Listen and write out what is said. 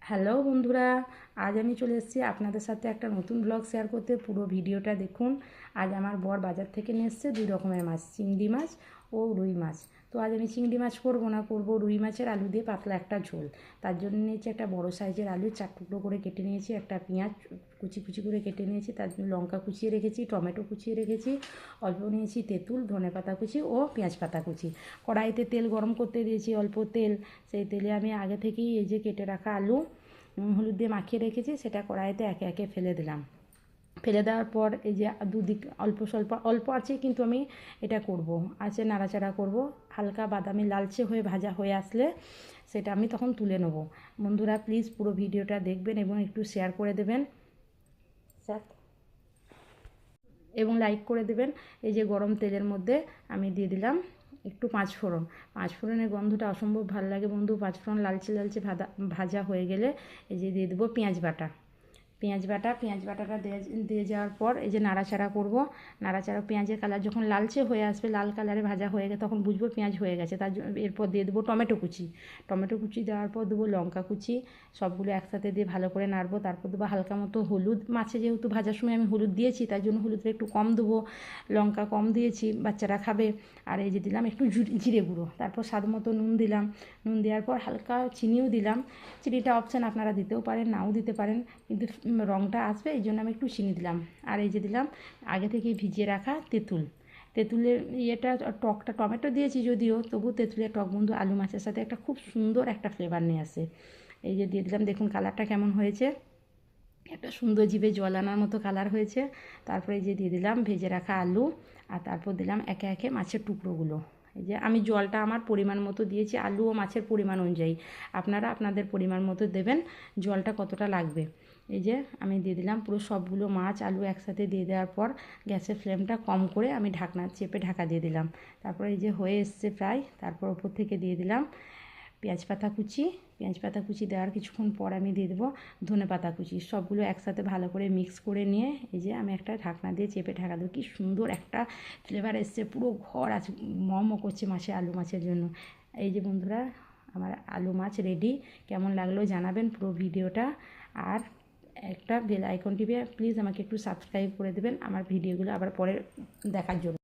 Hello বন্ধুরা, আজ আমি চলে এসেছি আপনাদের সাথে একটা নতুন ব্লগ শেয়ার করতে। পুরো ভিডিওটা দেখুন। আজ আমার বর বাজার থেকে নিয়ে এসছে 2 রকমের মাছ, চিংড়ি মাছ ও রুই মাছ। তো আজ আমি চিংড়ি মাছ করব না, করব রুই মাছের আলু দিয়ে পাতলা একটা ঝোল। তার জন্য নিয়েছি একটা বড় সাইজের আলু, 4 টুকরো করে কেটে নিয়েছি, একটা পেঁয়াজ কুচি কুচি করে কেটে নিয়েছি, তার জন্য লঙ্কা কুচিয়ে রেখেছি, টমেটো কুচিয়ে রেখেছি, অল্প নিয়েছি তেঁতুল, ধনেপাতা কুচি ও পেঁয়াজ পাতা কুচি। কড়াইতে তেল গরম করতে দিয়েছি, অল্প তেল। সেই তেলে আমি আগে থেকেই এই যে কেটে রাখা আলু হলুদ দিয়ে মাখিয়ে রেখেছি, সেটা কড়াইতে একে একে ফেলে দিলাম। ফেলে দেওয়ার পর এই যে দুদিক অল্প আছে, কিন্তু আমি এটা করব, আছে নাড়াচাড়া করব। হালকা বাদামি লালচে হয়ে ভাজা হয়ে আসলে সেটা আমি তখন তুলে নেব। বন্ধুরা প্লিজ পুরো ভিডিওটা দেখবেন এবং একটু শেয়ার করে দেবেন এবং লাইক করে দেবেন। এই যে গরম তেলের মধ্যে আমি দিয়ে দিলাম একটু পাঁচফোড়ন। পাঁচফোড়নের গন্ধটা অসম্ভব ভালো লাগে বন্ধু। পাঁচফোড়ন লালচে লালচে ভাজা হয়ে গেলে এই যে দিয়ে দেবো পেঁয়াজ বাটাটা দিয়ে যাওয়ার পর এই যে নাড়াচাড়া করব। নাড়াচাড়া পেঁয়াজের কালার যখন লালচে হয়ে আসবে, লাল কালারে ভাজা হয়ে গেছে, তখন বুঝবো পেঁয়াজ হয়ে গেছে। তার জন্য এরপর দিয়ে দেবো টমেটো কুচি দেওয়ার পর দেবো লঙ্কা কুচি। সবগুলো একসাথে দিয়ে ভালো করে নাড়বো। তারপর দেবো হালকা মতো হলুদ। মাছে যেহেতু ভাজার সময় আমি হলুদ দিয়েছি, তাই জন্য হলুদটা একটু কম দেবো, লঙ্কা কম দিয়েছি, বাচ্চারা খাবে। আর এই যে দিলাম একটু জিরে গুঁড়ো। তারপর স্বাদ মতো নুন দিলাম। নুন দেওয়ার পর হালকা চিনিও দিলাম। চিনিটা অপশান, আপনারা দিতেও পারেন, নাও দিতে পারেন, কিন্তু রঙটা আসবে এই জন্য আমি একটু চিনি দিলাম। আর এই যে দিলাম আগে থেকে ভিজিয়ে রাখা তেঁতুলের টকটা, টমেটো দিয়েছি যদিও, তবু তেঁতুলের টক বন্ধু আলু মাছের সাথে একটা খুব সুন্দর একটা ফ্লেভার নিয়ে আসে। এই যে দিয়ে দিলাম, দেখুন কালারটা কেমন হয়েছে, একটা সুন্দর জিভে জল আনার মতো কালার হয়েছে। তারপরে এই যে দিয়ে দিলাম ভেজে রাখা আলু, আর তারপর দিলাম একে একে মাছের টুকরোগুলো। এই যে আমি জলটা আমার পরিমাণ মতো দিয়েছি, আলু ও মাছের পরিমাণ অনুযায়ী। আপনারা আপনাদের পরিমাণ মতো দেবেন জলটা কতটা লাগবে। এই যে আমি দিয়ে দিলাম পুরো সবগুলো মাছ আলু একসাথে দিয়ে দেওয়ার পর গ্যাসের ফ্লেমটা কম করে আমি চেপে ঢাকা দিয়ে দিলাম। তারপর এই যে হয়ে এসছে প্রায়, তারপর ওপর থেকে দিয়ে দিলাম পেঁয়াজ পাতা কুচি দেওয়ার কিছুক্ষণ পর আমি দিয়ে দেবো ধনেপাতা কুচি। সবগুলো একসাথে ভালো করে মিক্স করে নিয়ে এই যে আমি একটা ঢাকনা দিয়ে চেপে ঢাকা দেবো। কি সুন্দর একটা ফ্লেভার এসছে, পুরো ঘর আজ মমো করছে আলু মাছের জন্য। এই যে বন্ধুরা আমার আলু মাছ রেডি। কেমন লাগলো জানাবেন পুরো ভিডিওটা। আর একটা বেল আইকন টিপে প্লিজ আমাকে একটু সাবস্ক্রাইব করে দেবেন আমার ভিডিওগুলো আবার পরে দেখার জন্য।